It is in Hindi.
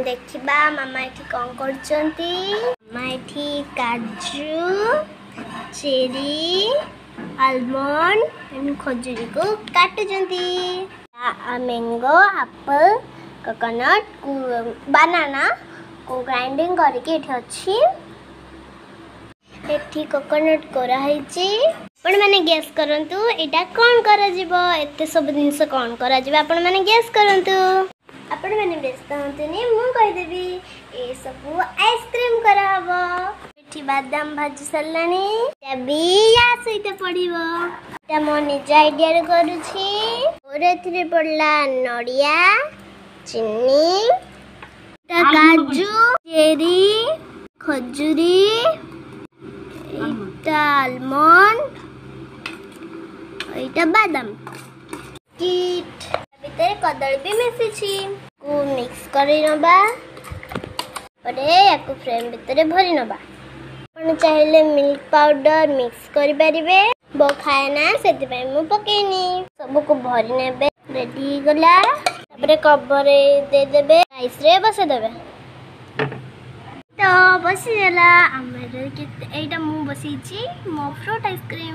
देखिबा मामा एठी कौन करचंती। मामा एठी काजू चेरी आलमंड एंड खजूरी को काटुचंती। मैंगो एप्पल कोकोनट बनाना को ग्राइंडिंग करके एठी अछि। एठी कोकोनट कोरा हैची। आपण माने गेस करंतु एटा कोन करा जिवो एते सब जिंस कोन करा जिवो आपण माने गेस करंतु। आपण माने व्यस्त हंतुनी मु कहि देबी ए सब आइसक्रीम करा हबो। एठी बादाम भाजी सल्लानी तबी या सहित पड़िबो। एटा मो निज आइडिया रे करूछी। और एथिरे पड़ला नडिया चीनी काजू चेरी खजूरी आलमंड एटा बादाम किट भीतर कदली भी मिसिछि को मिक्स करि नबा। परे याको फ्रेम भीतर भरि नबा। आपण चाहिले मिल्क पाउडर मिक्स करि परिबे। बो खाए ना सेति पय मु पकेनी सब को भरि नेबे। रेडी गला तापरे कवर दे देबे राइस रे बसे देबे। तो बसी गला हमर के एटा मु बसीछि मो फ्रूट आइसक्रीम।